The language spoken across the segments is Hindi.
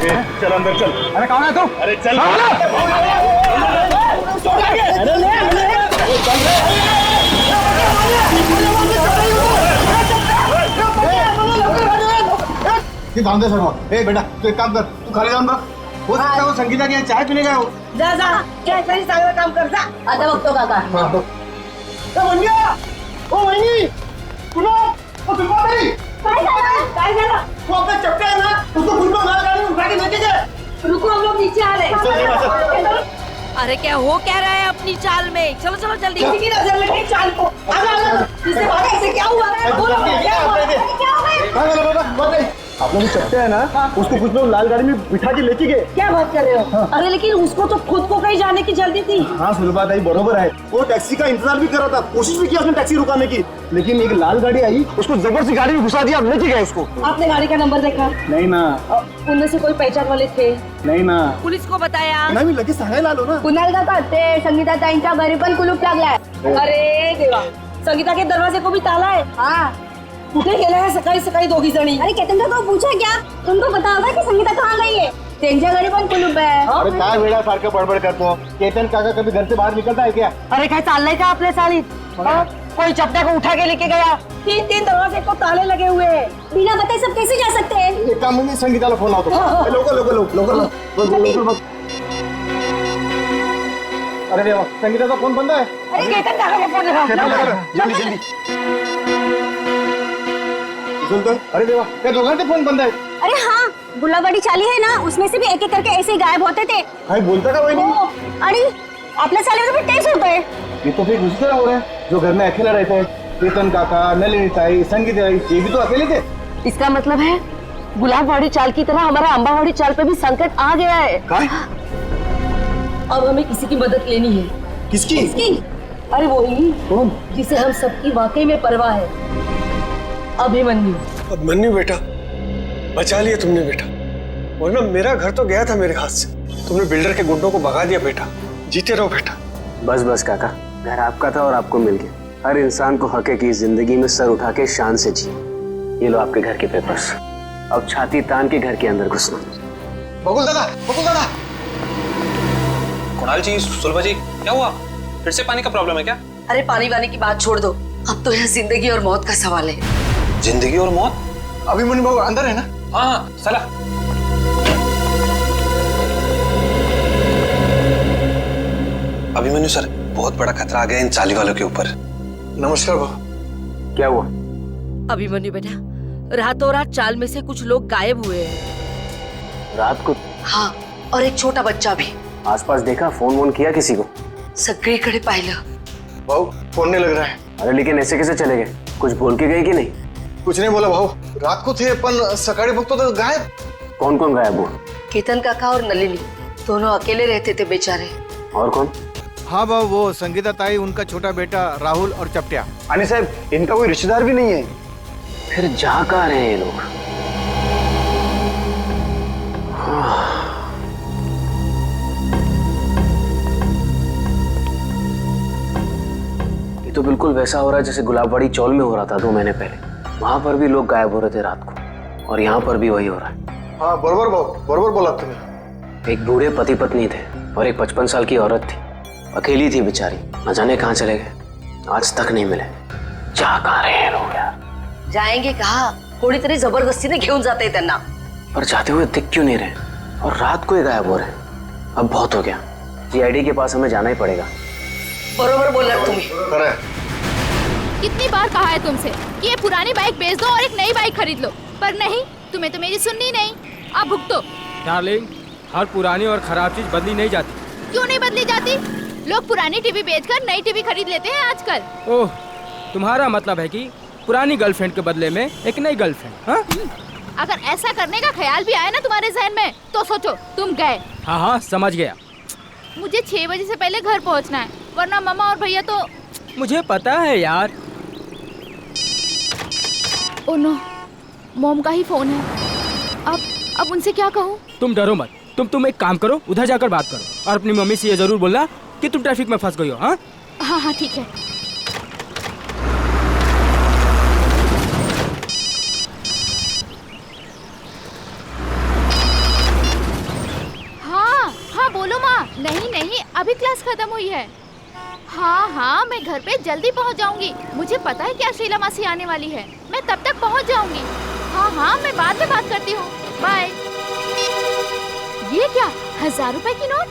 चल अंदर चल। अरे कौन है तू? अरे चल। बांधे सर। ए बेटा तू एक काम कर, तू खाली जाऊन बघ, हो सकता है वो संगीता की यहाँ चाय पीने गया हो। जा जा, काय तरी चांगलं काम कर जा. आता बघतो काका. हाँ, तो। ओ वहिनी, सुनो, ओ सुनो मेरी। काय झालं? काय झालं? वो अपना चप्पे है ना, उसको फुटबॉल मार गाड़ी में उठा के लेके गए। रुको, हम लोग नीचे आ रहे हैं. अरे क्या हो क्या रहा है अपनी चाल में? चलो चलो जल्दी। किसी की नजर लगी चाल को. आजा, इससे भागा, इससे क्या हुआ? बोलो, क्या हुआ? क्या हो गया? हाँ, बाबा, बाबा, अपना जो चप्पे है ना, उसको कुछ लोग लाल गाड़ी में बिठा के लेके गए। क्या बात कर रहे हो? अरे लेकिन उसको तो खुद को कहीं जाने की जल्दी थी. हाँ सुलभा ताई बरोबर है, वो टैक्सी का इंतजार भी कर रहा था, कोशिश भी किया उसने टैक्सी रुकाने की, लेकिन एक लाल गाड़ी आई, उसको जबरदस्ती गाड़ी में घुसा दिया, लेके गए उसको। आपने गाड़ी का नंबर देखा? नहीं ना। उनमें से कोई पहचान वाले थे? नहीं ना। पुलिस को बताया? नाही मी लगेच सांगायला आलो ना। कुणाल काका, ते संगीता ताईंच्या घरी पण कुलूप लागलाय. अरे देवा, संगीता के दरवाजे को भी ताला है. हाँ, कुठे गेला है सकाळी सकाळी दोघी जणी? अरे केतन काका को पूछा क्या? तुमको पता होगा कि संगीता कहाँ गई है? त्यांच्या घरी पण कुलूप है. अरे काय वेळा सारखं बडबड करतो, केतन काका कभी घर से बाहर निकलता है क्या? अरे काय चाललंय का आपल्या चालीत? कोई चपटा को उठा के लेके गया. तीन तीन दरवाजे को ताले लगे हुए हैं. बिना बताए सब कैसे जा सकते हैं? एक काम मी संगीताला फोन लावतो. लवकर. अरे देवा, संगीताचा फोन बंद आहे. अरे केतन काका को फोन लगा. जल्दी. सुनतो? अरे देवा, त्या दोघांचे फोन बंद आहेत. अरे हाँ, गुलाबड़ी चाली है ना, उसमें से भी एक एक करके ऐसे ही गायब होते थे. काय बोलता का वहिनी? अरे आपल्या चालीवर भी टेस्ट होता है. ये तो फिर उसी तरह हो रहा है जो घर में अकेला रहते हैं. केतन काका, नलिनी ताई, संगीता ताई, ये भी तो अकेले थे. इसका मतलब है गुलाबवाड़ी चाल की तरह हमारा अंबावाड़ी चाल पे भी संकट आ गया है. काय? अब हमें किसी की मदद लेनी है. किसकी? अरे वही कौन? जिसे हम सबकी वाकई में परवाह है, अभिमन्यु. अभिमन्यु बेटा, बचा लिया तुमने बेटा, वरना मेरा घर तो गया था मेरे हाथ से. तुमने बिल्डर के गुंडों को भगा दिया बेटा. जीते रहो बेटा. बस बस काका, घर आपका था और आपको मिल गया. हर इंसान को हक है कि जिंदगी में सर उठा के शान से जिए. ये लो आपके घर के पेपर्स. अब छाती तान के घर के अंदर घुसना. बकुल दादा. कुणाल जी, सुलभा जी, क्या हुआ? फिर से पानी का प्रॉब्लम है क्या? अरे पानी वानी की बात छोड़ दो, अब तो यह जिंदगी और मौत का सवाल है. जिंदगी और मौत? अभिमन्यु बाबू अंदर है ना? हाँ, चला. अभिमन्यु सर, बहुत बड़ा खतरा आ गया इन चाली वालों के ऊपर. नमस्कार बाबू. क्या हुआ? अभिमन्यु बेटा, रातों रात चाल में से कुछ लोग गायब हुए हैं. रात को? हाँ, और एक छोटा बच्चा भी. आसपास देखा? फोन वोन किया किसी को? सगळीकडे पाहिलं. भाऊ फोन नहीं लग रहा है. अरे लेकिन ऐसे कैसे चले गए? कुछ बोल के गए कि नहीं? कुछ नहीं बोला भाऊ. रात को थे पण सकाळी बघतो तो गायब. कौन कौन गायब हुआ? केतन काका और नलिनी दोनों अकेले रहते थे बेचारे. और कौन? हाँ बाबू, वो संगीता ताई, उनका छोटा बेटा राहुल और चपटिया. आणि साहब इनका कोई रिश्तेदार भी नहीं है. फिर जा कहाँ रहे हैं ये लोग? ये तो बिल्कुल वैसा हो रहा है जैसे गुलाबवाड़ी चौल में हो रहा था 2 महीने पहले. वहां पर भी लोग गायब हो रहे थे रात को, और यहाँ पर भी वही हो रहा है. हाँ बरोबर भाऊ, बरोबर बोला तुम्ही. एक बूढ़े पति पत्नी थे और एक 55 साल की औरत थी. अकेली थी बेचारी. न जाने कहाँ चले गए, आज तक नहीं मिले. जा कहाँ रहे हैं लोग यार? जाएंगे कहा? कोणीतरी जबरदस्तीने घेऊन जाते त्यांना. पर जाते हुए दिख क्यों नहीं रहे, और रात को ही गायब हो रहे हैं? अब बहुत हो गया. जीआईडी के पास हमें जाना ही पड़ेगा. बरोबर बोललात तुम्ही. खरं आहे. कितनी बार कहा है तुमसे कि ये पुरानी बाइक बेच दो और एक नई बाइक खरीद लो, पर नहीं, तुम्हें तो मेरी सुननी नहीं. अब भुगतो. डार्लिंग, हर पुरानी और खराब चीज बदली नहीं जाती. क्यों नहीं बदली जाती? लोग पुरानी टीवी बेचकर नई टीवी खरीद लेते हैं आजकल. ओह, तुम्हारा मतलब है कि पुरानी गर्लफ्रेंड के बदले में एक नई गर्लफ्रेंड? हाँ? अगर ऐसा करने का ख्याल भी आया ना तुम्हारे जहन में, तो सोचो तुम गए. हाँ, समझ गया. मुझे 6 बजे से पहले घर पहुंचना है, वरना मामा और भैया तो. मुझे पता है यार. ओ नो, मॉम का ही फोन है. अब उनसे क्या कहूँ? तुम डरो मत. तुम एक काम करो, उधर जाकर बात करो और अपनी मम्मी से ये जरूर बोलना कि तुम ट्रैफिक में फंस गई हो. हाँ हाँ ठीक है. नहीं नहीं, अभी क्लास खत्म हुई है। हाँ हाँ, मैं घर पे जल्दी पहुंच जाऊंगी। मुझे पता है क्या शीला मासी आने वाली है, मैं तब तक पहुंच जाऊंगी। हाँ हाँ, मैं बाद में बात करती हूँ, बाय। ये क्या, 1000 रुपए की नोट?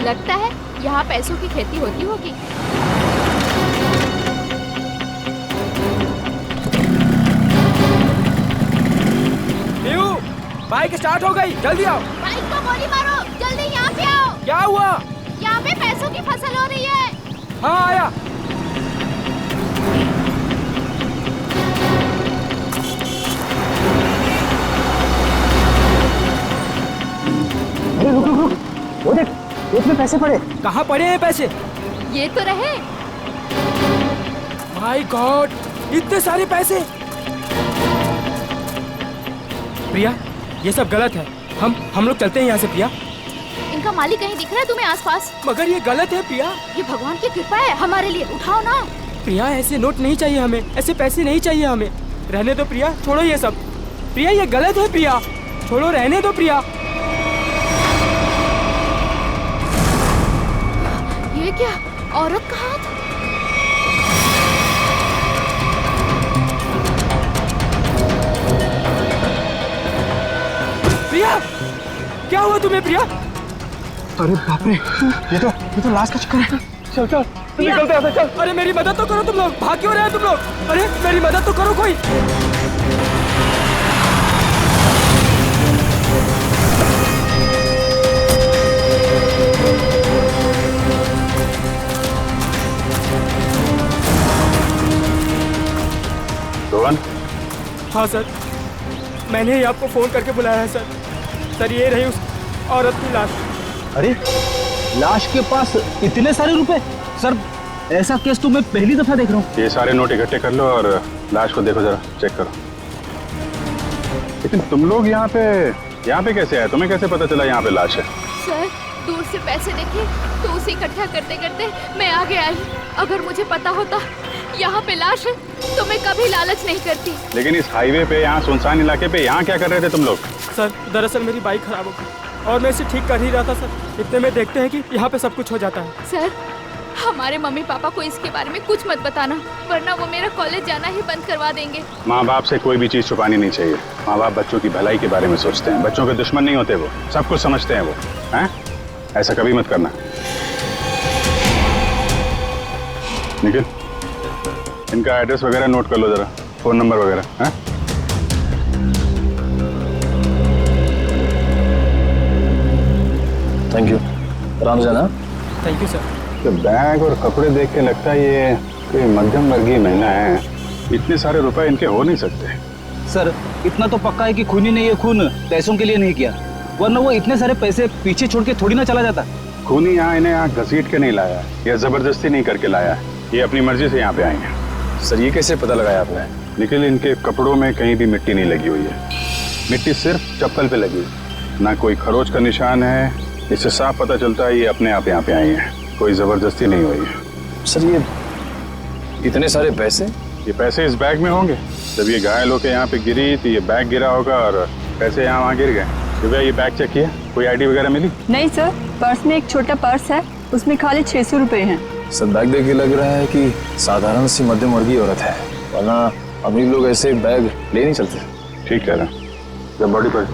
लगता है यहाँ पैसों की खेती होती होगी। बाइक स्टार्ट हो गई, जल्दी आओ। बाइक को गोली मारो, जल्दी यहाँ पे आओ। क्या हुआ? यहाँ पे पैसों की फसल हो रही है। हाँ आया। अरे रुक रुक रुक, वो देख, इसमें पैसे पड़े। कहाँ पड़े हैं पैसे? ये तो रहे। माय गॉड, इतने सारे पैसे। प्रिया, ये सब गलत है। हम लोग चलते हैं यहाँ से प्रिया। इनका मालिक कहीं दिख रहा है तुम्हें आसपास? मगर ये गलत है प्रिया। ये भगवान की कृपा है हमारे लिए, उठाओ ना। प्रिया, ऐसे नोट नहीं चाहिए हमें, ऐसे पैसे नहीं चाहिए हमें। रहने दो प्रिया, छोड़ो ये सब। प्रिया, ये गलत है प्रिया, छोड़ो, रहने दो प्रिया। ये क्या, औरत का हाथ? प्रिया, क्या हुआ तुम्हें प्रिया? अरे बाप रे, ये तो लाश का चक्कर है। चल चल निकलते हैं, चल। अरे मेरी मदद तो करो तुम लोग, भाग क्यों रहे हो तुम लोग? अरे मेरी मदद तो करो कोई। रोहन? हाँ सर, मैंने ही आपको फोन करके बुलाया है सर। सर, ये रही उस औरत की लाश। अरे लाश के पास इतने सारे रुपए? सर, ऐसा केस तो मैं पहली दफा देख रहा हूँ। ये सारे नोट इकट्ठे कर लो और लाश को देखो, जरा चेक करो। लेकिन तुम लोग यहाँ पे कैसे आए? तुम्हें कैसे पता चला यहाँ पे लाश है? सर, दूर से पैसे देखे तो उसे इकट्ठा करते करते मैं आगे आई। अगर मुझे पता होता यहाँ पे लाश है तो मैं कभी लालच नहीं करती। लेकिन इस हाईवे पे, यहाँ सुनसान इलाके पे, यहाँ क्या कर रहे थे तुम लोग? सर, दरअसल मेरी बाइक खराब हो गई और मैं इसे ठीक कर ही रहा था सर। इतने में देखते हैं कि यहाँ पे सब कुछ हो जाता है। सर, हमारे मम्मी पापा को इसके बारे में कुछ मत बताना, वरना वो मेरा कॉलेज जाना ही बंद करवा देंगे। माँ बाप से कोई भी चीज छुपानी नहीं चाहिए। माँ बाप बच्चों की भलाई के बारे में सोचते हैं, बच्चों के दुश्मन नहीं होते, वो सब कुछ समझते हैं वो। हैं? ऐसा कभी मत करना। निखिल, इनका एड्रेस वगैरह नोट कर लो जरा, फोन नंबर वगैरह। हैं? थैंक यू, आराम से ना। Thank you sir. तो बैग और कपड़े देख के लगता है ये कोई मध्यम वर्गीय महिला है। इतने सारे रुपए इनके हो नहीं सकते। सर, इतना तो पक्का है कि खूनी ने ये खून पैसों के लिए नहीं किया, वरना वो इतने सारे पैसे पीछे छोड़ के थोड़ी ना चला जाता। खूनी इन्हें यहाँ घसीट के नहीं लाया या जबरदस्ती नहीं करके लाया, ये अपनी मर्जी से यहाँ पे आए हैं। सर, ये कैसे पता लगाया आपने? निखिल, इनके कपड़ों में कहीं भी मिट्टी नहीं लगी हुई है। मिट्टी सिर्फ चप्पल पे लगी, ना कोई खरोच का निशान है। इससे साफ पता चलता है ये अपने आप यहाँ पे आए हैं, कोई जबरदस्ती नहीं हुई है। सर, ये इतने सारे पैसे? ये पैसे इस बैग में होंगे। जब ये घायल होकर यहाँ पे गिरी तो ये बैग गिरा होगा और पैसे यहाँ वहाँ गिर गए। सुबह ये बैग चेक किया, कोई आईडी वगैरह मिली? नहीं सर, पर्स में एक छोटा पर्स है, उसमें खाली 600 रुपए हैं। सर, बैग देख के लग रहा है कि साधारण सी मध्यम वर्गीय औरत है, वरना अमीर लोग ऐसे बैग ले नहीं चलते। ठीक कह रहा, जब बॉडी पर।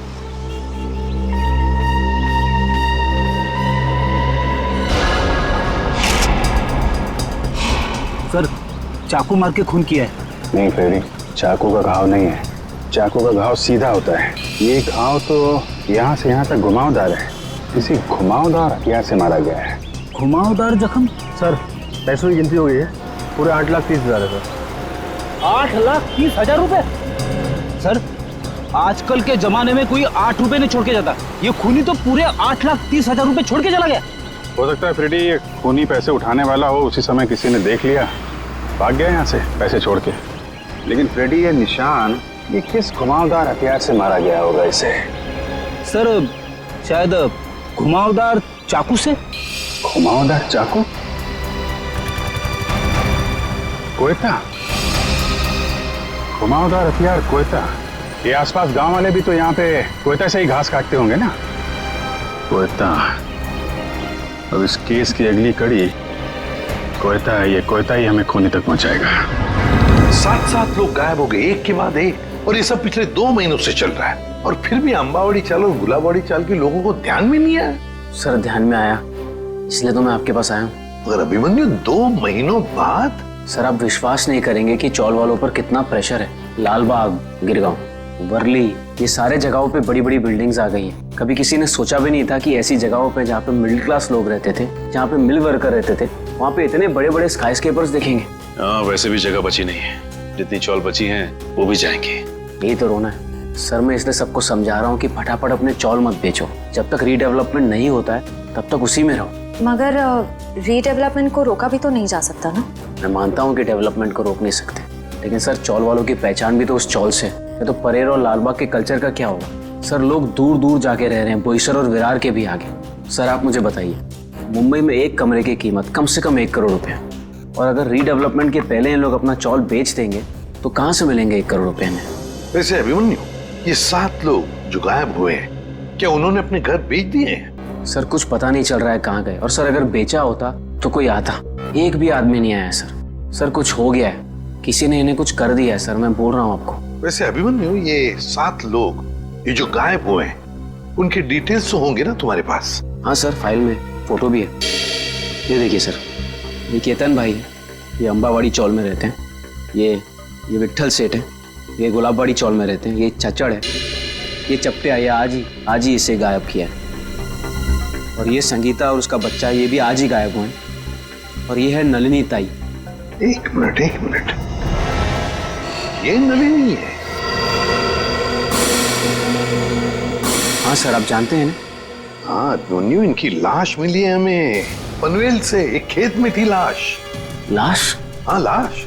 सर, चाकू मार के खून किया है। नहीं फ्रेडी, चाकू का घाव नहीं है, चाकू का घाव सीधा होता है। ये घाव तो यहाँ से यहाँ तक घुमावदार है, किसी घुमावदार हथियार से मारा गया है। घुमावदार जख्म? सर, पैसों की गिनती हो गई है, पूरे 8,30,000 है सर। 8,30,000 रुपए? सर, आजकल के जमाने में कोई 8 रुपए नहीं छोड़ के जाता, ये खूनी तो पूरे 8,30,000 रुपए छोड़ के चला गया। हो सकता है फ्रेडी ये खूनी पैसे उठाने वाला हो, उसी समय किसी ने देख लिया, भाग गया यहाँ से पैसे छोड़ के। लेकिन फ्रेडी, ये निशान, ये किस घुमावदार हथियार से मारा गया होगा इसे? सर, शायद घुमावदार चाकू से। घुमावदार चाकू? कोयता? घुमावदार हथियार कोयता? ये आसपास गांव वाले भी तो यहाँ पे कोयता से ही घास काटते होंगे ना? कोयता। अब इस केस की अगली कड़ी कोयता है। ये कोयता ही हमें खोने तक पहुंचाएगा। 7 लोग गायब हो गए एक के बाद एक, और ये सब पिछले 2 महीनों से चल रहा है, और फिर भी अंबावाड़ी चाल और गुलाबवाड़ी चाल के लोगों को ध्यान में नहीं आया। सर ध्यान में आया, इसलिए तो मैं आपके पास आया हूँ। मगर अभिमन्यु 2 महीनों बाद? सर आप विश्वास नहीं करेंगे कि चौल वालों पर कितना प्रेशर है। लालबाग, गिरगांव, वर्ली, ये सारे जगहों पे बड़ी बड़ी बिल्डिंग्स आ गई हैं। कभी किसी ने सोचा भी नहीं था कि ऐसी जगहों पे जहाँ पे मिडिल क्लास लोग रहते थे, जहाँ पे मिल वर्कर रहते थे, वहाँ पे इतने बड़े बड़े स्काई स्केपर्स देखेंगे। हाँ, वैसे भी जगह बची नहीं है। जितनी चौल बची हैं वो भी जाएंगे। यही तो रोना है सर। मैं इसलिए सबको समझा रहा हूँ कि फटाफट अपने चौल मत बेचो। जब तक रीडेवलपमेंट नहीं होता है तब तक उसी में रहो। मगर रीडेवलपमेंट को रोका भी तो नहीं जा सकता ना। मैं मानता हूँ कि डेवलपमेंट को रोक नहीं सकते, लेकिन सर चौल वालों की पहचान भी तो उस चौल से है। तो परेर और लालबाग के कल्चर का क्या होगा? सर लोग दूर दूर जाके रह रहे हैं, बोईसर और विरार के भी आगे। सर आप मुझे बताइए, मुंबई में एक कमरे की कीमत कम से कम 1 करोड़ रुपए, और अगर रीडेवलपमेंट के पहले इन लोग अपना चौल बेच देंगे तो कहाँ से मिलेंगे 1 करोड़ रुपए में? वैसे अभिमन्यु, ये 7 लोग जो गायब हुए हैं, क्या उन्होंने अपने घर बेच दिए हैं? सर कुछ पता नहीं चल रहा है कहाँ गए, और सर अगर बेचा होता तो कोई आता। एक भी आदमी नहीं आया सर। सर कुछ हो गया है, किसी ने इन्हें कुछ कर दिया है सर, मैं बोल रहा हूँ आपको। वैसे अभिमन्यु, ये 7 लोग ये जो गायब हुए हैं, उनके डिटेल्स तो होंगे ना तुम्हारे पास? हाँ सर, फाइल में फोटो भी है। ये देखिए सर, ये केतन भाई है, ये अंबावाड़ी चौल में रहते हैं। ये विट्ठल सेठ है, ये गुलाबवाड़ी चौल में रहते हैं। ये चचड़ है, ये चप्टे आया आज ही इसे गायब किया है। और ये संगीता और उसका बच्चा, ये भी आज ही गायब हुए हैं। और ये है नलिनी ताई। एक मिनट, ये नलिनी है? हाँ सर, आप जानते हैं ना? हाँ अभिमन्यु, इनकी लाश मिली है हमें पनवेल से। एक खेत में थी लाश। लाश? हाँ लाश,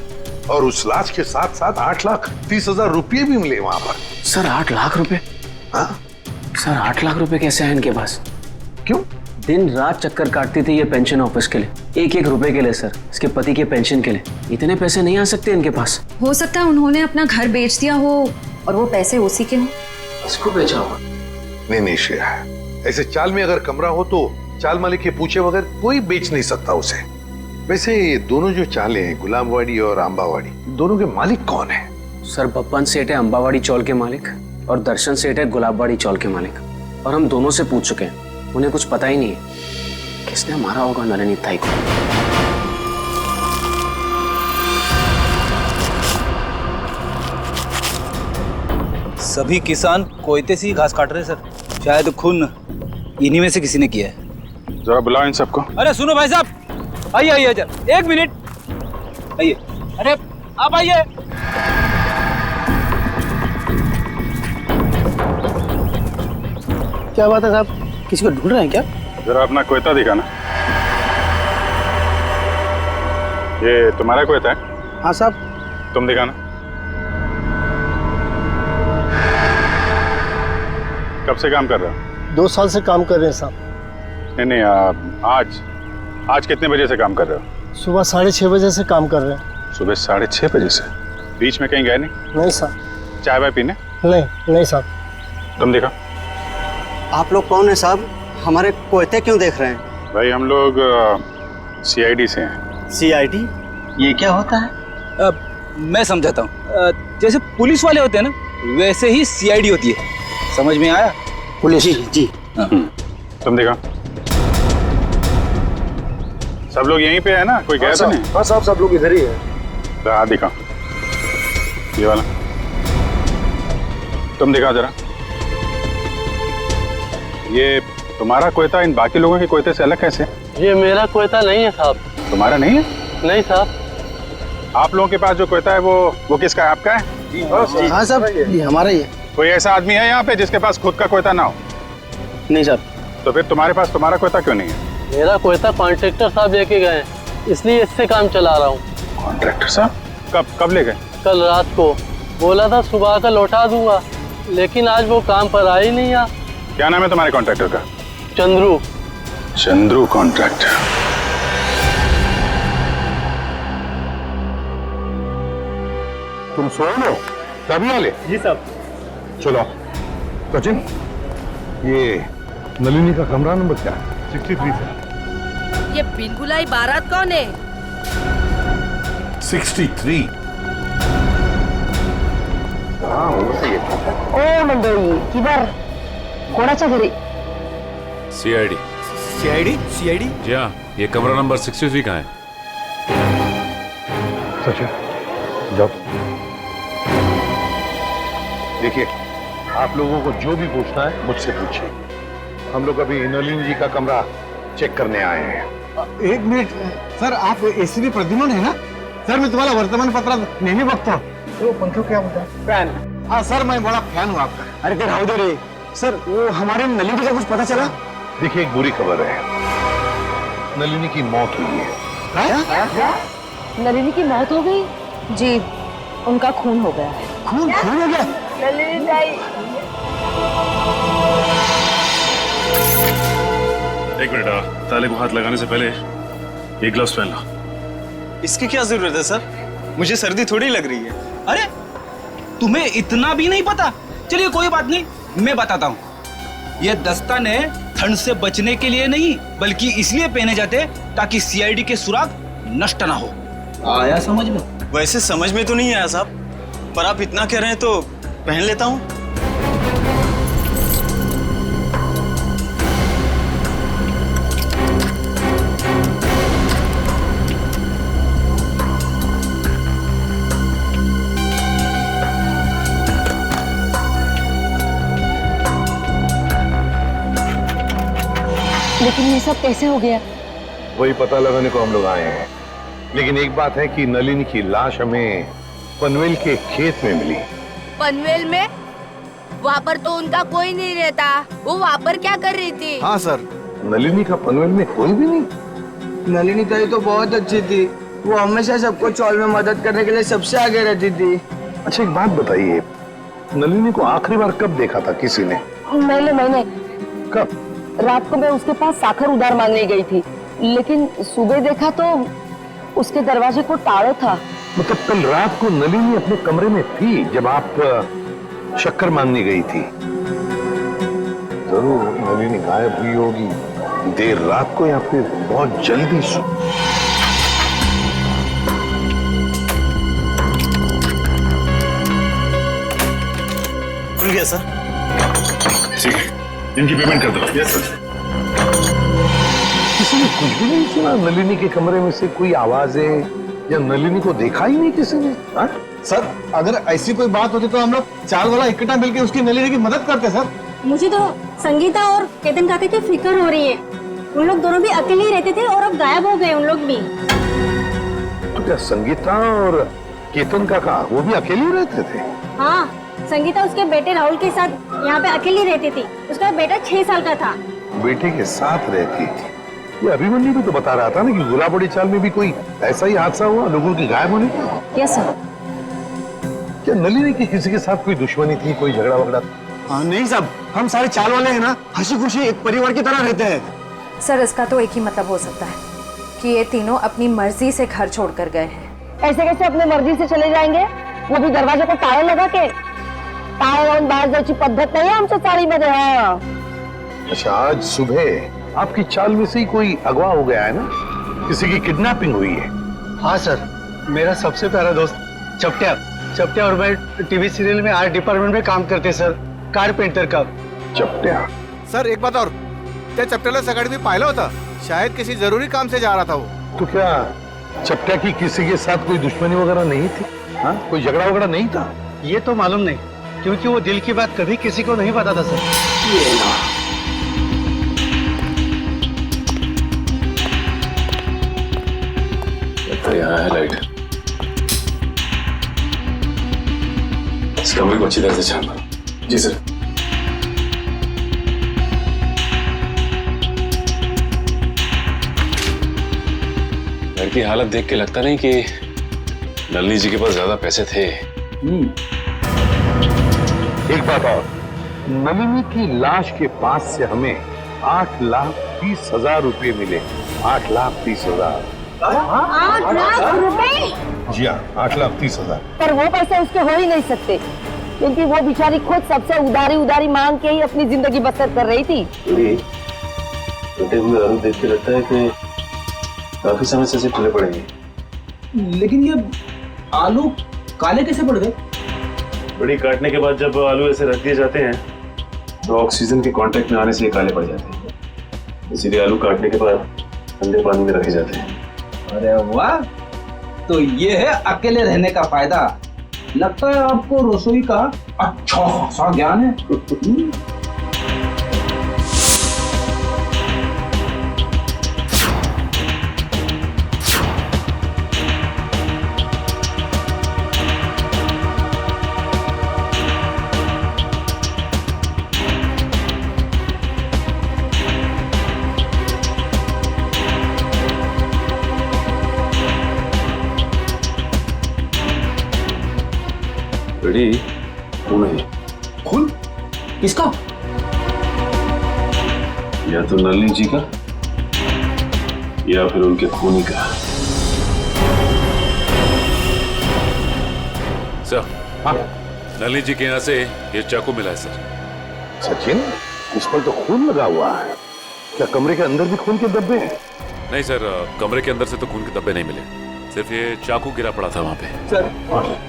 और उस लाश के साथ साथ 8,30,000 रुपये भी मिले वहां पर। सर 8 लाख रुपए? हाँ सर 8 लाख रुपए कैसे आए इनके पास? क्यों? दिन रात चक्कर काटती थी ये पेंशन ऑफिस के लिए, 1-1 रुपए के लिए सर, इसके पति के पेंशन के लिए। इतने पैसे नहीं आ सकते इनके पास। हो सकता है उन्होंने अपना घर बेच दिया हो और वो पैसे उसी के हों। इसको बेचा होगा? नहीं श्रेया, ऐसे चाल में अगर कमरा हो तो चाल मालिक के पूछे बगैर कोई बेच नहीं सकता उसे। वैसे ये दोनों जो चालें हैं, गुलाबवाड़ी और अंबावाड़ी, दोनों के मालिक कौन है? सर बप्पन सेठ है अंबावाड़ी चौल के मालिक, और दर्शन सेठ है गुलाबवाड़ी चौल के मालिक। और हम दोनों से पूछ चुके हैं, उन्हें कुछ पता ही नहीं है किसने मारा होगा नलिनी ताई को। सभी किसान कोयते से ही घास काट रहे हैं सर। शायद खून इन्हीं में से किसी ने किया है। जरा बुलाओ इन सबको। अरे सुनो भाई साहब, आइए जरा 1 मिनट आइए। अरे आप आइए। क्या बात है साहब, किसी को ढूंढ रहे हैं क्या? जरा अपना कोयता दिखाना। ये तुम्हारा कोयता है? हाँ साहब। तुम दिखाना। कब से काम कर रहे हो? 2 साल से काम कर रहे हैं साहब। नहीं, आज कितने बजे से काम कर रहे हो? सुबह 6:30 बजे से काम कर रहे हैं। सुबह 6:30 बजे से? बीच में कहीं गए नहीं? नहीं साहब। चाय वाय पीने? नहीं साहब। तुम दिखा। आप लोग कौन है साहब? हमारे कोयते क्यों देख रहे हैं? भाई हम लोग CID से हैं। CID? ये क्या होता है? मैं समझाता हूँ। जैसे पुलिस वाले होते हैं ना, वैसे ही CID होती है। समझ में आया? पुलिस? जी। तुम दिखा। सब लोग यहीं पे है ना? कोई गया तो नहीं? हाँ साहब, सब लोग इधर ही है। हाँ दिखा, ये वाला। तुम दिखा जरा। ये तुम्हारा कोयता इन बाकी लोगों के कोयते से अलग कैसे? ये मेरा कोयता नहीं है साहब। तुम्हारा नहीं है? नहीं साहब। आप लोगों के पास जो कोयता है वो किसका है? आपका है? हाँ साहब, ये हमारा ही है। कोई ऐसा आदमी है यहाँ पे जिसके पास खुद का कोयता ना हो? नहीं साहब। तो फिर तुम्हारे पास तुम्हारा कोयता क्यों नहीं है? मेरा कोयता कॉन्ट्रैक्टर साहब लेके गए, इसलिए इससे काम चला रहा हूँ। कॉन्ट्रैक्टर साहब? कब ले गए? कल रात को। बोला था सुबह का लौटा दूंगा, लेकिन आज वो काम पर आ ही नहीं आ। क्या नाम है तुम्हारे कॉन्ट्रैक्टर का? चंद्रू कॉन्ट्रैक्टर। तुम सोए हो? तभी वाले? जी साहब। चलो सचिन, ये नलिनी का कमरा नंबर क्या है? 63 सर। ये बिन बुलाई बारात कौन है? 63। हाँ ओ मंडळी किधर कोणाच्या घरी? सीआईडी। सीआईडी? सीआईडी? जी हाँ, ये कमरा नंबर 63 का है। सच है? जाओ। देखिए, आप लोगों को जो भी पूछना है मुझसे पूछिए। हम लोग अभी नलिनी जी का कमरा चेक करने आए हैं। एक मिनिट सर, आप एसीपी प्रद्युम्न है ना? सर मैं तुम्हारा वर्तमानपत्रात नेहमी बघतो। तो पंखो क्या बोलता है? फैन। हाँ सर, मैं बड़ा फैन हूँ आपका। अरे ते राहू दे रे सर, वो हमारे नलिनी का कुछ पता चला? देखिए, एक बुरी खबर है, नलिनी की मौत हुई है। नलिनी की मौत हो गई? जी, उनका खून हो गया है। खून हो गया? नलिनी ताई। एक मिनट, ताले को हाथ लगाने से पहले एक ग्लव्स पहन लो। इसकी क्या जरूरत है सर? मुझे सर्दी थोड़ी लग रही है। अरे तुम्हें इतना भी नहीं पता? चलिए कोई बात नहीं, मैं बताता हूँ। ये दस्ताने ठंड से बचने के लिए नहीं, बल्कि इसलिए पहने जाते ताकि सीआईडी के सुराग नष्ट ना हो। आया समझ में? वैसे समझ में तो नहीं आया साहब, पर आप इतना कह रहे हैं तो पहन लेता हूँ। लेकिन ये सब कैसे हो गया? वही पता लगाने को हम लोग आए हैं। लेकिन एक बात है कि नलिनी की लाश हमें पनवेल के खेत में मिली। पनवेल में? वहाँ पर तो उनका कोई नहीं रहता। वो वहाँ पर क्या कर रही थी? हाँ सर। नलिनी का पनवेल में कोई भी नहीं? नलिनी ताई तो बहुत अच्छी थी, वो हमेशा सबको चौल में मदद करने के लिए सबसे आगे रहती थी। अच्छा एक बात बताइए, नलिनी को आखिरी बार कब देखा था किसी ने? मैंने कब? रात को मैं उसके पास साखर उधार मांगने गई थी, लेकिन सुबह देखा तो उसके दरवाजे को ताला था। मतलब कल रात को नलिनी अपने कमरे में थी जब आप शक्कर मांगने गई थी? जरूर नलिनी गायब हुई होगी देर रात को या फिर बहुत जल्दी। खुल गया सर। ठीक है, इनकी पेमेंट कर दो। Yes sir. किसी ने कुछ भी नहीं सुना? नलिनी के कमरे में से कोई आवाजें या नलिनी को देखा ही नहीं किसी ने? हाँ? सर अगर ऐसी कोई बात होती तो हम लोग चार वाला इकट्ठा मिलकर उसकी नलिनी की मदद करते सर। मुझे तो संगीता और केतन काका की फिक्र हो रही है। उन लोग दोनों भी अकेले ही रहते थे और अब गायब हो गए उन लोग भी। तो क्या संगीता और केतन काका वो भी अकेले रहते थे? हाँ, संगीता उसके बेटे राहुल के साथ यहाँ पे अकेली रहती थी। उसका बेटा 6 साल का था। बेटे के साथ रहती थी? ये अभिमन्यु भी तो बता रहा था ना कि गुलाबड़ी चाल में भी कोई ऐसा ही हादसा हुआ लोगों के गायब होने का। Yes sir. क्या नलिनी की किसी के साथ कोई दुश्मनी थी, कोई झगड़ा वगड़ा? हाँ नहीं साहब, हम सारे चाल वाले हैं ना, हंसी खुशी एक परिवार की तरह रहते हैं। सर इसका तो एक ही मतलब हो सकता है कि ये तीनों अपनी मर्जी से घर छोड़कर गए हैं। ऐसे कैसे अपने मर्जी से चले जाएंगे? वो भी दरवाजे को ताला लगा के। ताला लावून बाहर जायची पद्धत नहीं है आमच्या चाळीमध्ये। हाँ। अच्छा, आज सुबह आपकी चाल में से ही कोई अगवा हो गया है ना? किसी की किडनैपिंग हुई है? हाँ सर, मेरा सबसे प्यारा दोस्त चपटिया और मैं टीवी सीरियल में आर्ट डिपार्टमेंट में काम करते सर, कारपेंटर का। चपटिया? सर एक बात और, त्या चपट्याला सकाळी मी पाहिलं होतं, शायद किसी जरूरी काम से जा रहा था वो। तो क्या चपटिया की किसी के साथ कोई दुश्मनी वगैरह नहीं थी? हाँ, कोई झगड़ा वगैरह नहीं था? ये तो मालूम नहीं, क्योंकि वो दिल की बात कभी किसी को नहीं बताता सर। यहाँ है लाइट, इस कमरे को अच्छी तरह से छान लो। जी सर। घर की हालत देख के लगता नहीं कि नलिनी जी के पास ज्यादा पैसे थे। एक बात और, नलिनी की लाश के पास से हमें 8,30,000 रुपए मिले। 8,30,000। 8 लाख रुपए? जी हाँ, 8,30,000। पर वो पैसे उसके हो ही नहीं सकते, क्योंकि वो बेचारी खुद सबसे उधारी उधारी मांग के ही अपनी जिंदगी बसर कर रही थी। कटे हुए आलू देख के लगता है कि काफी समय से ठंडे पड़ेंगे। लेकिन ये आलू काले कैसे पड़ गए? बड़ी काटने के बाद जब आलू ऐसे रख दिए जाते हैं तो ऑक्सीजन के कांटेक्ट में आने से ये काले पड़ जाते हैं, इसीलिए आलू काटने के बाद ठंडे पानी में रखे जाते हैं। अरे वाह, तो ये है अकेले रहने का फायदा। लगता है आपको रसोई का अच्छा खासा ज्ञान है। खून है। खून? किसका? या तो नलिनी जी का या फिर उनके खूनी का। सर, हाँ? नलिनी जी के यहाँ से ये चाकू मिला है सर। सचिन, इस पर तो खून लगा हुआ है। क्या कमरे के अंदर भी खून के धब्बे हैं? नहीं सर, कमरे के अंदर से तो खून के धब्बे नहीं मिले, सिर्फ ये चाकू गिरा पड़ा था वहाँ पे। सर,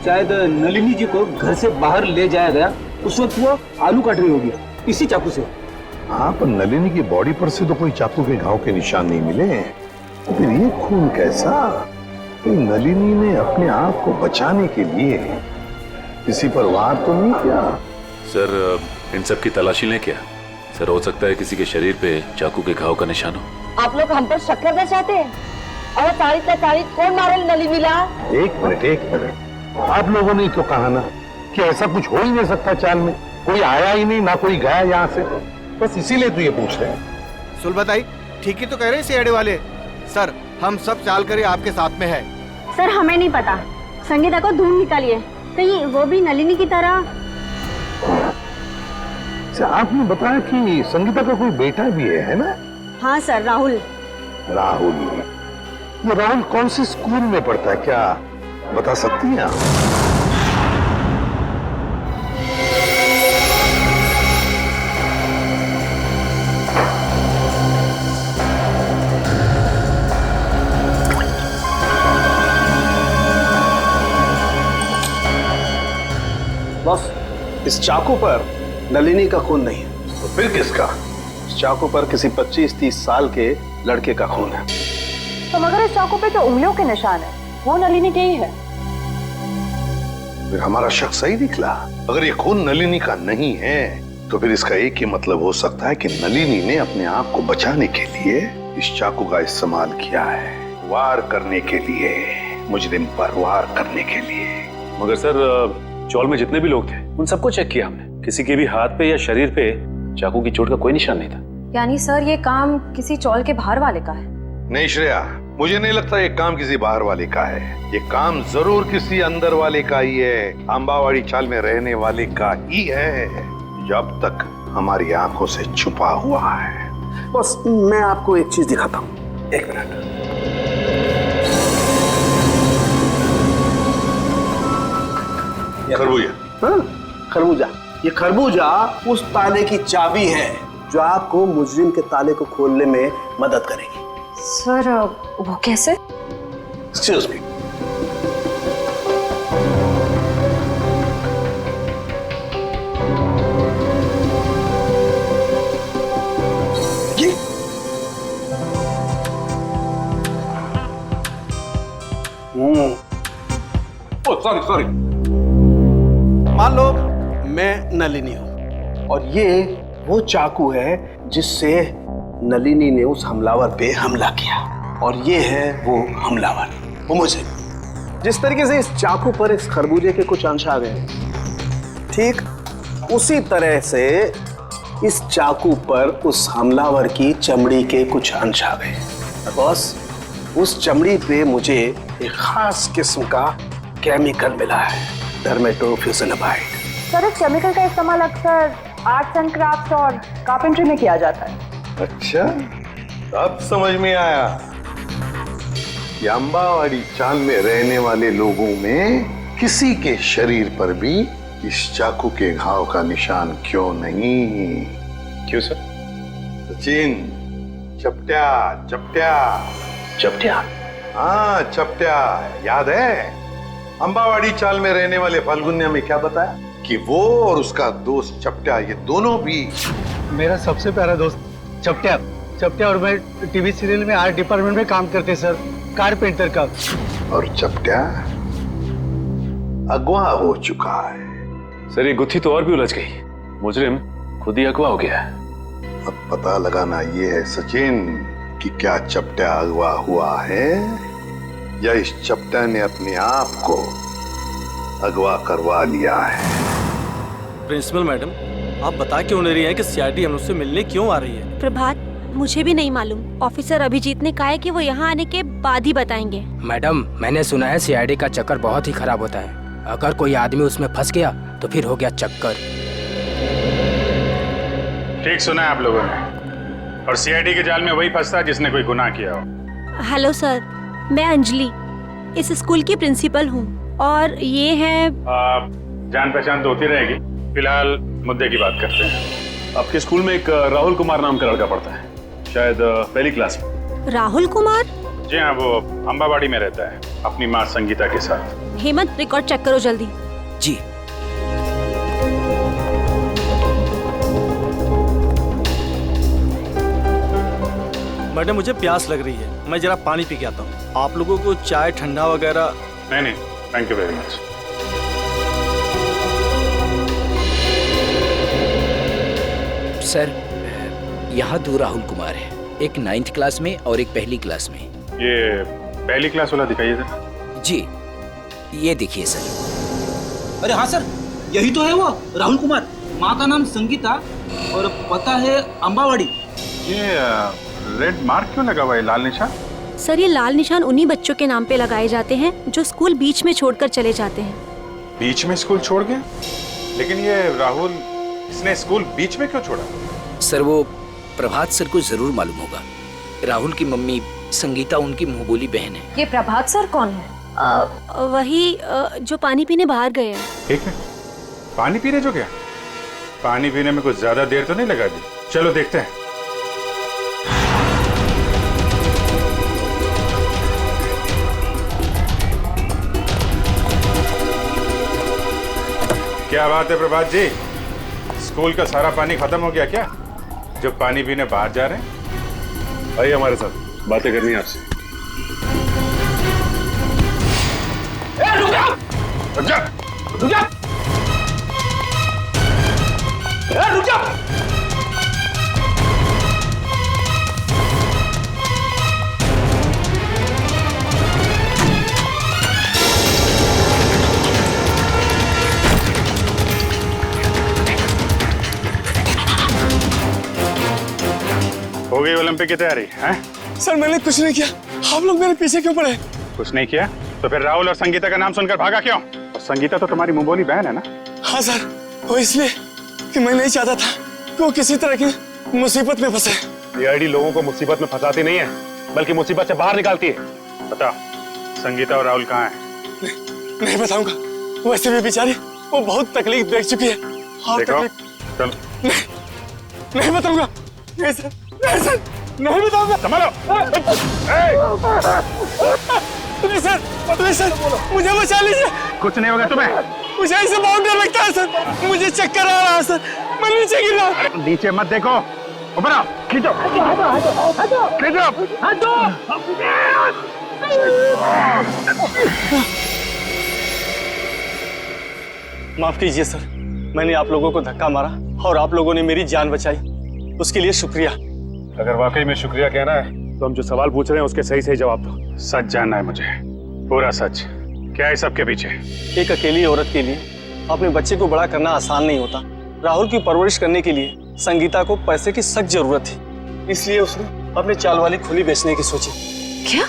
शायद नलिनी जी को घर से बाहर ले जाया गया, उस वक्त वो आलू काट रही होगी इसी चाकू से। हाँ, पर नलिनी की बॉडी पर से तो कोई चाकू के घाव के निशान नहीं मिले, तो फिर ये खून कैसा? नलिनी ने अपने आप को बचाने के लिए किसी पर वार तो नहीं किया? सर, इन सब की तलाशी लें क्या? सर, हो सकता है किसी के शरीर पे चाकू के घाव का निशान हो। आप लोग हम पर शक करना चाहते हैं? और तारीख कौन मारे नलिनी ला? एक मिनट, आप लोगों ने तो कहा ना कि ऐसा कुछ हो ही नहीं सकता। चाल में कोई आया ही नहीं, ना कोई गया यहाँ से, बस इसीलिए तो ये पूछ रहे हैं। सुलभताई ठीक ही तो कह रहे हैं सीआईडी वाले। सर, हम सब चाल कर आपके साथ में है। सर, हमें नहीं पता, संगीता को ढूंढ निकालिए, कहीं वो भी नलिनी की तरह। आपने बताया कि संगीता का कोई बेटा भी है ना? हाँ सर, राहुल। राहुल? ये राहुल कौन से स्कूल में पढ़ता है, क्या बता सकती हैं आप? बॉस, इस चाकू पर नलिनी का खून नहीं है। तो फिर किसका? इस चाकू पर किसी 25-30 साल के लड़के का खून है। तो मगर इस चाकू पे जो उंगलियों के निशान है वो नलिनी के ही है। फिर हमारा शक सही निकला। अगर ये खून नलिनी का नहीं है तो फिर इसका एक ही मतलब हो सकता है कि नलिनी ने अपने आप को बचाने के लिए इस चाकू का इस्तेमाल किया है, वार करने के लिए, मुजरिम पर वार करने के लिए। मगर सर, चौल में जितने भी लोग थे उन सबको चेक किया हमने, किसी के भी हाथ पे या शरीर पे चाकू की चोट का कोई निशान नहीं था। यानी सर, ये काम किसी चौल के बाहर वाले का है? नहीं श्रेया, मुझे नहीं लगता ये काम किसी बाहर वाले का है। ये काम जरूर किसी अंदर वाले का ही है, अंबावाड़ी चाल में रहने वाले का ही है, जो अब तक हमारी आंखों से छुपा हुआ है। बस मैं आपको एक चीज दिखाता हूँ, एक मिनट। खरबूजा? हाँ, खरबूजा। ये खरबूजा उस ताले की चाबी है जो आपको मुजरिम के ताले को खोलने में मदद करेगी। सर, वो कैसे? Excuse me. सॉरी। मान लो मैं नलिनी हूं और ये वो चाकू है जिससे नलिनी ने उस हमलावर पे हमला किया, और ये है वो हमलावर, वो मुझे। जिस तरीके से इस चाकू पर इस खरबूजे के कुछ अंश आ गए, ठीक उसी तरह से इस चाकू पर उस हमलावर की चमड़ी के कुछ अंश आ गए। बॉस, उस चमड़ी पे मुझे एक खास किस्म का केमिकल मिला है, डर्मेटोफ्यूसिनामाइड। सर, इस केमिकल का इस्तेमाल अक्सर आर्ट्स एंड क्राफ्ट्स और कारपेंट्री में किया जाता है। अच्छा, अब समझ में आया। ये अंबावाड़ी चाल में रहने वाले लोगों में किसी के शरीर पर भी इस चाकू के घाव का निशान क्यों नहीं? क्यों सर? सचिन, चपट्या चपट्या चपट्या? हाँ चपट्या, याद है? अंबावाड़ी चाल में रहने वाले फाल्गुनिया में क्या बताया कि वो और उसका दोस्त चपट्या, ये दोनों भी मेरा सबसे प्यारा दोस्त चपट्या। चपट्या और मैं टीवी सीरियल में आर्ट डिपार्टमेंट में काम करते सर, कारपेंटर का। और चपट्या अगवा हो चुका है। सर ये गुत्थी तो और भी उलझ गई। मुजरिम खुद ही अगवा हो गया है। अब पता लगाना ये है सचिन कि क्या चपट्या अगवा हुआ है या इस चपट्या ने अपने आप को अगवा करवा लिया है। प्रिंसिपल मैडम, आप बता क्यों नहीं रही हैं कि सीआईडी हम उससे मिलने क्यों आ रही है? प्रभात, मुझे भी नहीं मालूम। ऑफिसर अभिजीत ने कहा है कि वो यहाँ आने के बाद ही बताएंगे। मैडम, मैंने सुना है सीआईडी का चक्कर बहुत ही खराब होता है। अगर कोई आदमी उसमें फंस गया तो फिर हो गया चक्कर। ठीक सुना है आप लोगों ने। और सीआईडी के जाल में वही फंसता है जिसने कोई गुनाह किया हो। हेलो सर, मैं अंजलि इस स्कूल की प्रिंसिपल हूँ और ये है। जान पहचान तो होती रहेगी, फिलहाल मुद्दे की बात करते हैं। आपके स्कूल में एक राहुल कुमार नाम का लड़का पढ़ता है, शायद पहली क्लास में। राहुल कुमार? जी हाँ, वो अंबावाड़ी में रहता है अपनी माँ संगीता के साथ। हेमंत, रिकॉर्ड चेक करो जल्दी। जी। मैडम मुझे प्यास लग रही है, मैं जरा पानी पी के आता हूँ। आप लोगों को चाय ठंडा वगैरह? नहीं, thank you very much. Sir, यहाँ 2 राहुल कुमार है, एक 9th क्लास में और एक पहली क्लास में। ये पहली क्लास वाला दिखाइए सर। जी, ये देखिए सर। अरे हाँ सर, यही तो है वो राहुल कुमार। माँ का नाम संगीता और पता है अंबावाड़ी। ये रेड मार्क क्यों लगा हुआ है, लाल निशान? सर, ये लाल निशान उन्हीं बच्चों के नाम पे लगाए जाते हैं जो स्कूल बीच में छोड़कर चले जाते हैं। बीच में स्कूल छोड़ गए? लेकिन ये राहुल, इसने स्कूल बीच में क्यों छोड़ा? सर, वो प्रभात सर को जरूर मालूम होगा। राहुल की मम्मी संगीता उनकी मुंहबोली बहन है। ये प्रभात सर कौन है? वही जो पानी पीने बाहर गए हैं। एक मिनट, पानी पीने जो गया? पानी पीने में कुछ ज्यादा देर तो नहीं लगा जी? चलो देखते हैं। क्या बात है प्रभात जी, स्कूल का सारा पानी खत्म हो गया क्या, जो पानी पीने बाहर जा रहे हैं? आइए हमारे साथ, बातें करनी है आपसे। रुक जा, रुक जा, रुक जा, रुक जा। हो गई ओलंपिक की तैयारी हैं? सर, मैंने कुछ नहीं किया, आप लोग मेरे पीछे क्यों पड़े? कुछ नहीं किया तो फिर राहुल और संगीता का नाम सुनकर भागा क्यों? और संगीता तो तुम्हारी मुंहबोली बहन है ना? हाँ सर, वो इसलिए कि मैं नहीं चाहता था कि वो किसी तरह की मुसीबत में फंसे। सीआईडी लोगों को मुसीबत में फंसाती नहीं है, बल्कि मुसीबत से बाहर निकालती है। बताओ, संगीता और राहुल कहाँ हैं? नहीं बताऊंगा, वैसे भी बेचारी वो बहुत तकलीफ देख चुकी है। चल। नहीं बताऊंगा, नहीं सर, नहीं सर, नहीं बताऊंगा। संभालो। नहीं सर, नहीं सर, मुझे बचा लीजिए। कुछ नहीं होगा तुम्हें। मुझे ऐसे बहुत डर लगता है सर, मुझे चक्कर आ रहा है सर, मैं नीचे गिर रहा हूं। नीचे मत देखो, ऊपर आओ, खींचो, खींचो। माफ कीजिए सर, मैंने आप लोगों को धक्का मारा और आप लोगों ने मेरी जान बचाई, उसके लिए शुक्रिया। अगर वाकई में शुक्रिया कहना है तो हम जो सवाल पूछ रहे हैं उसके सही सही जवाब दो। सच जानना है मुझे, पूरा सच। क्या है सबके पीछे? एक अकेली औरत के लिए अपने बच्चे को बड़ा करना आसान नहीं होता। राहुल की परवरिश करने के लिए संगीता को पैसे की सख्त जरूरत थी, इसलिए उसने अपने चाल वाली खोली बेचने की सोची। क्या?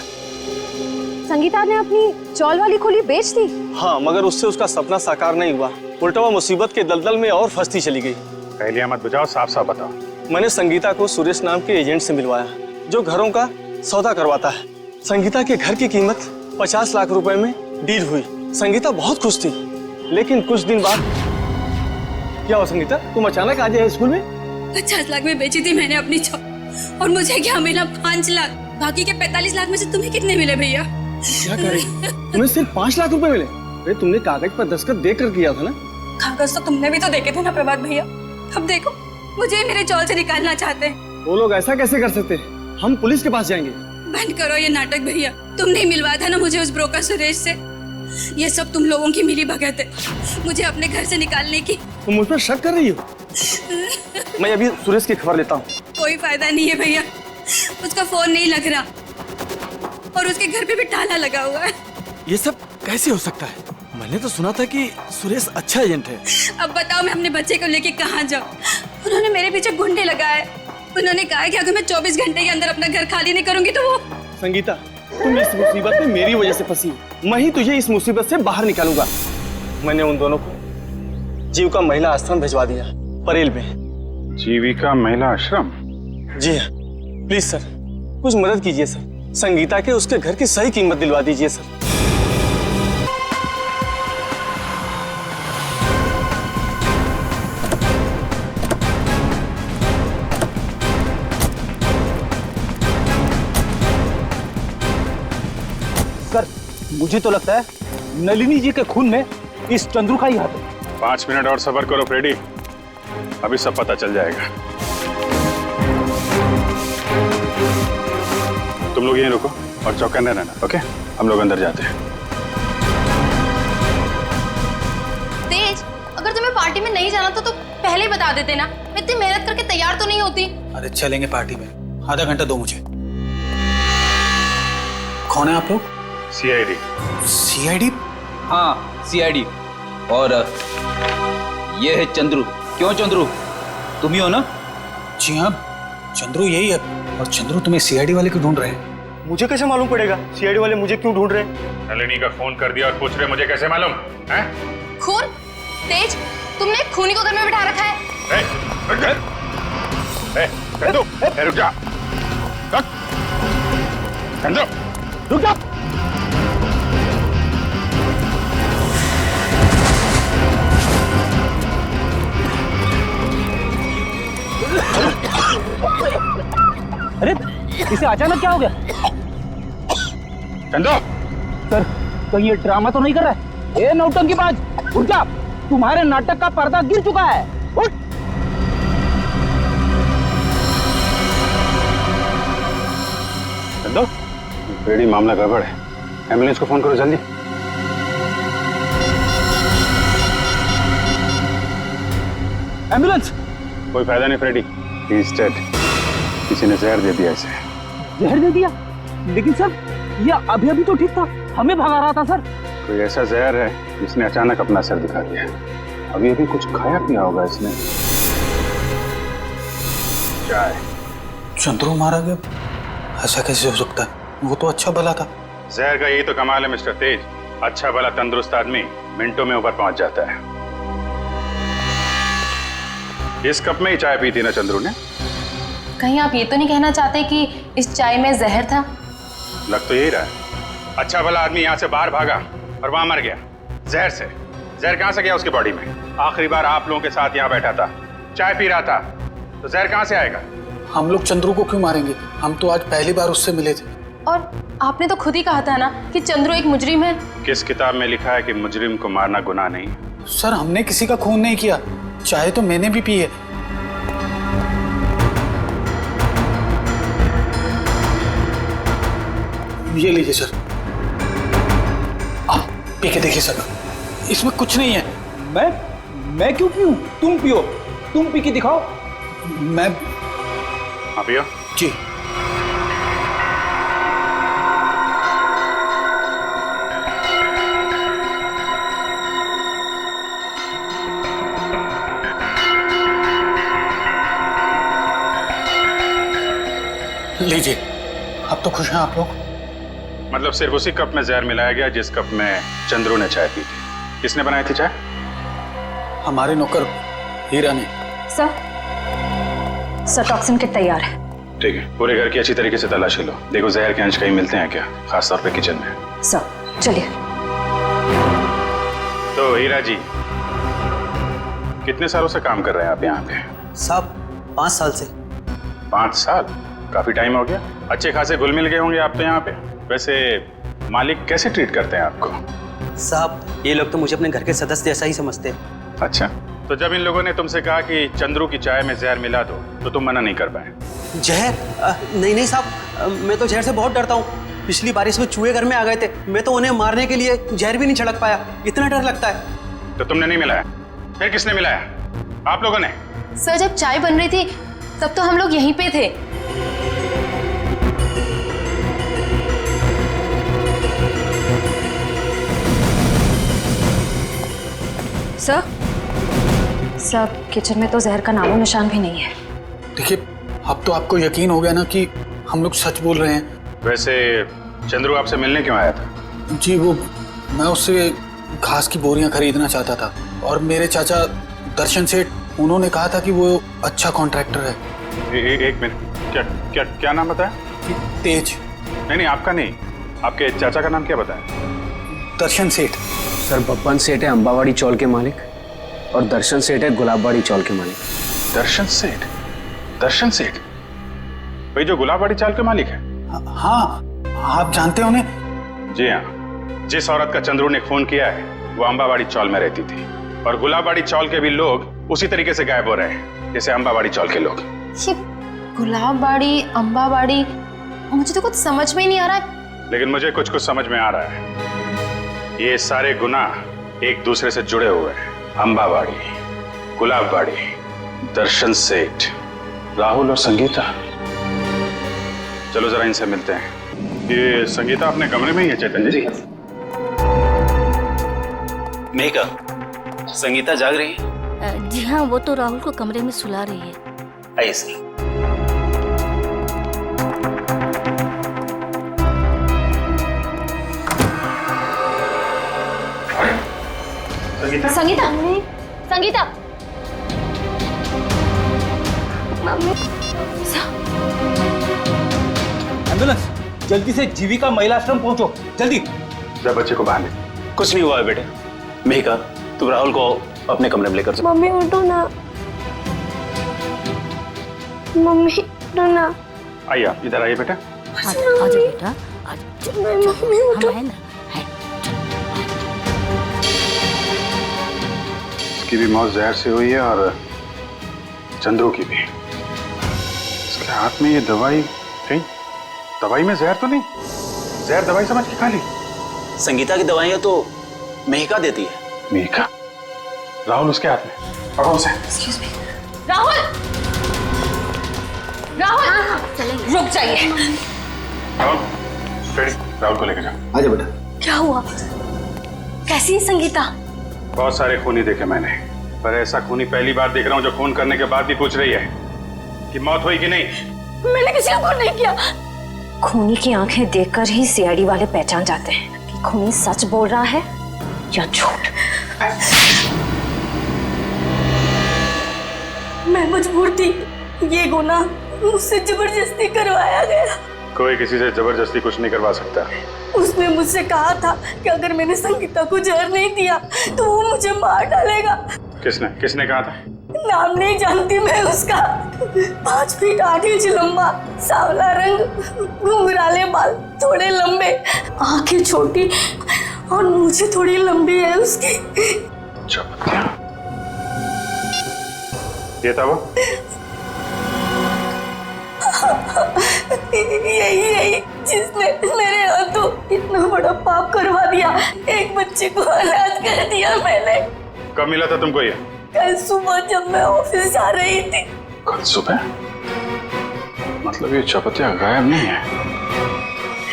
संगीता ने अपनी चौल वाली खोली बेच दी? हाँ, मगर उससे उसका सपना साकार नहीं हुआ, उल्टा वो मुसीबत के दलदल में और फंसती चली गई। पहले मत बुझाओ, साफ साफ बताओ। मैंने संगीता को सुरेश नाम के एजेंट से मिलवाया, जो घरों का सौदा करवाता है। संगीता के घर की कीमत 50 लाख रुपए में डील हुई। संगीता बहुत खुश थी, लेकिन कुछ दिन बाद क्या हो संगीता, तुम अचानक आ जाए स्कूल में? 50 लाख में बेची थी मैंने अपनी जॉब और मुझे क्या मिला 5 लाख। बाकी के 45 लाख में से तुम्हें कितने मिले भैया? क्या करे, तुम्हें सिर्फ 5 लाख रुपए मिले? अरे तुमने कागज पर दस्तखत देकर किया था ना? कागज तो तुमने भी तो देखे थे ना प्रभात भैया। अब देखो मुझे मेरे चौल से निकालना चाहते हैं। वो लोग ऐसा कैसे कर सकते हैं? हम पुलिस के पास जाएंगे। बंद करो ये नाटक भैया। तुमने मिलवाया था ना मुझे उस ब्रोकर सुरेश से। ये सब तुम लोगों की मिली भगत है मुझे अपने घर से निकालने की। तुम मुझ पर शक कर रही हो? मैं अभी सुरेश की खबर लेता हूँ। कोई फायदा नहीं है भैया, उसका फोन नहीं लग रहा और उसके घर पे भी ताला लगा हुआ है। ये सब कैसे हो सकता है? मैंने तो सुना था कि सुरेश अच्छा एजेंट है। अब बताओ मैं अपने बच्चे को लेके कहाँ जाऊँ? उन्होंने मेरे पीछे गुंडे लगाए। उन्होंने कहा कि अगर मैं 24 घंटे के अंदर अपना घर खाली नहीं करूंगी तो वो। संगीता, तुम इस मुसीबत में मेरी वजह से फंसी। मैं ही तुझे इस मुसीबत से बाहर निकालूंगा। मैंने उन दोनों को जीविका महिला आश्रम भिजवा दिया, परेल में। जीविका महिला आश्रम? जी हाँ, प्लीज सर कुछ मदद कीजिए सर। संगीता के उसके घर की सही कीमत दिलवा दीजिए सर। सर मुझे तो लगता है नलिनी जी के खून में इस चंद्रू का ही हाथ है। 5 मिनट और सब्र करो फ्रेडी, अभी सब पता चल जाएगा। तुम लोग यहीं रुको और चौकन्ने रहना, ओके? हम लोग अंदर जाते हैं। तेज, अगर तुम्हें पार्टी में नहीं जाना तो पहले ही बता देते ना। मैं इतनी मेहनत करके तैयार तो नहीं होती। अरे चलेंगे पार्टी में, आधा घंटा दो मुझे। कौन है आप लोग? सीआईडी। सीआईडी? हाँ सीआईडी। और ये है चंद्रू। क्यों चंद्रू, तुम ही हो ना? जी हाँ चंद्रू यही है। और चंद्रू तुम्हें सीआईडी वाले क्यों ढूंढ रहे हैं? मुझे कैसे मालूम पड़ेगा सीआईडी वाले मुझे क्यों ढूंढ रहे हैं? नलिनी का फोन कर दिया और पूछ रहे मुझे कैसे मालूम है? खून? तेज, तुमने खूनी को घर में बिठा रखा है। रुक जा, रुक जा। अरे इसे अचानक क्या हो गया? चंदो! सर कहीं ये ड्रामा तो नहीं कर रहा है? ए नौटंकीबाज, उठ जा। तुम्हारे नाटक का पर्दा गिर चुका है। उठ। चंदो, फ्रेडी मामला गड़बड़ है। एम्बुलेंस को फोन करो जल्दी। एम्बुलेंस? कोई फायदा नहीं फ्रेडी, ही इज डेड। किसी ने जहर दे दिया इसे। जहर दे दिया? लेकिन सर ये अभी अभी तो ठीक था, हमें भगा रहा था सर। कोई ऐसा जहर है जिसने अचानक अपना सर दिखा दिया। अभी अभी कुछ खाया पिया होगा इसने। चाय। चंद्रू मारा गया? ऐसा कैसे हो सकता है? वो तो अच्छा भला था। जहर का यही तो कमाल है मिस्टर तेज। अच्छा भला तंदुरुस्त आदमी मिनटों में ऊपर पहुंच जाता है। इस कप में ही चाय पी थी ना चंद्रू ने? कहीं आप ये तो नहीं कहना चाहते कि इस चाय में जहर था? लग तो यही रहा है। अच्छा भला आदमी यहाँ से बाहर भागा और वहां मर गया जहर से। जहर कहां से गया उसकी बॉडी में? आखिरी बार आप लोगों के साथ यहाँ बैठा था, चाय पी रहा था, तो जहर कहां से आएगा? हम लोग चंद्रू को क्यों मारेंगे? हम तो आज पहली बार उससे मिले थे। और आपने तो खुद ही कहा था ना कि चंद्रू एक मुजरिम है। किस किताब में लिखा है कि मुजरिम को मारना गुनाह नहीं? सर हमने किसी का खून नहीं किया, चाय तो मैंने भी पी है। ये लीजिए सर, आप पी के देखिए सर, इसमें कुछ नहीं है। मैं क्यों पीऊं? तुम पियो, तुम पी के दिखाओ। मैं हाँ पियो जी। लीजिए, अब तो खुश हैं आप लोग? मतलब सिर्फ उसी कप में जहर मिलाया गया जिस कप में चंद्रू ने चाय पी थी। किसने बनाई थी चाय? हमारे नौकर हीरा ने। सर टॉक्सिन किट तैयार है। ठीक है, पूरे घर की अच्छी तरीके से तलाशी लो, देखो जहर के अंश कहीं मिलते हैं क्या, खासतौर पे किचन में। सर चलिए। तो हीरा जी, कितने सालों से काम कर रहे हैं आप यहाँ पे? साहब 5 साल से। 5 साल? काफी टाइम हो गया। अच्छे खासे घुल मिल गए होंगे आप तो यहाँ पे। वैसे मालिक कैसे ट्रीट करते हैं आपको? साहब ये लोग तो मुझे अपने घर के सदस्य जैसा ही समझते हैं। अच्छा, तो जब इन लोगों ने तुमसे कहा कि चंद्रू की चाय में जहर मिला दो तो तुम मना नहीं कर पाए? जहर? नहीं साहब, मैं तो जहर से बहुत डरता हूँ। पिछली बारिश में चूहे घर में आ गए थे, मैं तो उन्हें मारने के लिए जहर भी नहीं छिड़क पाया, इतना डर लगता है। तो तुमने नहीं मिलाया? फिर किसने मिलाया? आप लोगों ने? सर जब चाय बन रही थी तब तो हम लोग यहीं पे थे। सर किचन में तो जहर का नामो निशान भी नहीं है। देखिए, अब तो आपको यकीन हो गया ना कि हम लोग सच बोल रहे हैं। वैसे चंद्रू आपसे मिलने क्यों आया था? जी वो, मैं उससे घास की बोरियां खरीदना चाहता था और मेरे चाचा दर्शन सेठ, उन्होंने कहा था कि वो अच्छा कॉन्ट्रैक्टर है। एक मिनट, क्या नाम बताया? तेज। नहीं, आपका नहीं, आपके चाचा का नाम क्या बताया? दर्शन सेठ। सर बब्बन सेठ है अंबावाड़ी चौल के मालिक और दर्शन सेठ है गुलाबवाड़ी चौल के मालिक। दर्शन सेठ? दर्शन सेठ भाई जो गुलाबवाड़ी चाल के मालिक है? हाँ, आप जानते हैं उन्हें? जी हाँ, जिस औरत का चंद्रू ने खून किया है वो अंबावाड़ी चौल में रहती थी और गुलाबवाड़ी चौल के भी लोग उसी तरीके से गायब हो रहे हैं जैसे अंबावाड़ी चौल के लोग। ये गुलाबवाड़ी, अंबावाड़ी, मुझे तो कुछ समझ में ही नहीं आ रहा। लेकिन मुझे कुछ समझ में आ रहा है। ये सारे गुनाह एक दूसरे से जुड़े हुए हैं। अंबावाड़ी, गुलाबवाड़ी, दर्शन सेठ, राहुल और संगीता। चलो जरा इनसे मिलते हैं। ये संगीता अपने कमरे में ही है चैतन्य जी? मेघा, संगीता जाग रही है? जी हाँ, वो तो राहुल को कमरे में सुला रही है। आइए sir. Sangeeta? Sangeeta, Sangeeta, mummy. Ambulance, जल्दी से जीविका महिला आश्रम पहुंचो, जल्दी। जब बच्चे को बाहर ले। कुछ नहीं हुआ है बेटे। मेघा, तुम राहुल को अपने कमरे में लेकर चलो। मम्मी उठो ना, मम्मी उठो ना। आइए, आप इधर आइए बेटा। आजा बेटा, मम्मी उठो। इसकी भी मौत जहर से हुई है और चंद्रू की भी। इसके हाथ में ये दवाई, कहीं दवाई में जहर तो नहीं? जहर दवाई समझ के खा ली? संगीता की दवाइयां तो मेघा देती है। मेघा? राहुल उसके हाथ में, पकड़ो उसे। Excuse me. राहुल, राहुल, चलेंगे। रुक जाइए। राहुल को लेकर जाओ। आजा बेटा। क्या हुआ? कैसी है संगीता? बहुत सारे खूनी देखे मैंने, पर ऐसा खूनी पहली बार देख रहा हूँ जो खून करने के बाद भी पूछ रही है कि मौत हुई कि नहीं। मैंने किसी को खून नहीं किया। खूनी की आंखें देखकर ही सीआईडी वाले पहचान जाते हैं कि खूनी सच बोल रहा है या झूठ। मैं मजबूर थी, ये गुनाह मुझसे जबरदस्ती करवाया गया। कोई किसी से जबरदस्ती कुछ नहीं करवा सकता। उसने मुझसे कहा था कि अगर मैंने संगीता को जहर नहीं दिया तो वो मुझे मार डालेगा। किसने कहा था? नाम नहीं जानती मैं उसका। 5 फीट 8 इंच लंबा, सांवला रंग, घुंघराले बाल, थोड़े लंबे, आंखें छोटी और मुझे थोड़ी लंबी है उसकी। ये था वो? यही जिसने मेरे हाथों इतना बड़ा पाप करवा दिया। एक बच्चे को अनाथ कर दिया मैंने। कब मिला था तुमको ये? कल सुबह जब मैं ऑफिस जा रही थी। कल सुबह? मतलब ये चपतिया गायब नहीं है,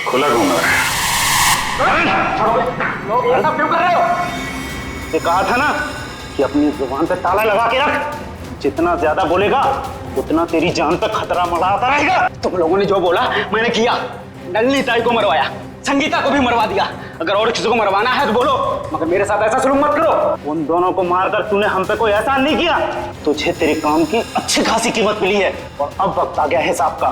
खुला घूम रहा है। ऐसा क्यों कर रहे हो? ये कहा था ना कि अपनी जुबान पे ताला लगा के रख। जितना ज्यादा बोलेगा उतना तेरी जान पे खतरा मंडराता रहेगा। तुम लोगों ने जो बोला मैंने किया। नलिनी ताई को मरवाया, संगीता को भी मरवा दिया। अगर और किसी को मरवाना है तो बोलो, मगर मेरे साथ ऐसा सलूक मत करो। उन दोनों को मारकर तूने हम पे कोई एहसान नहीं किया। तुझे तेरे काम की अच्छी खासी कीमत मिली है और अब वक्त आ गया हिसाब का,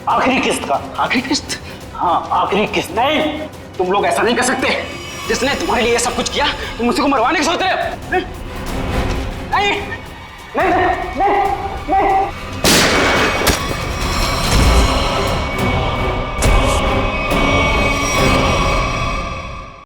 आखिरी किस्त का। आखिरी किस्त? हाँ, आखिरी किस्त। नहीं, तुम लोग ऐसा नहीं कर सकते। जिसने तुम्हारे लिए सब कुछ किया तुम उसी को मरवाने की सोच रहे हो? नहीं, नहीं नहीं नहीं नहीं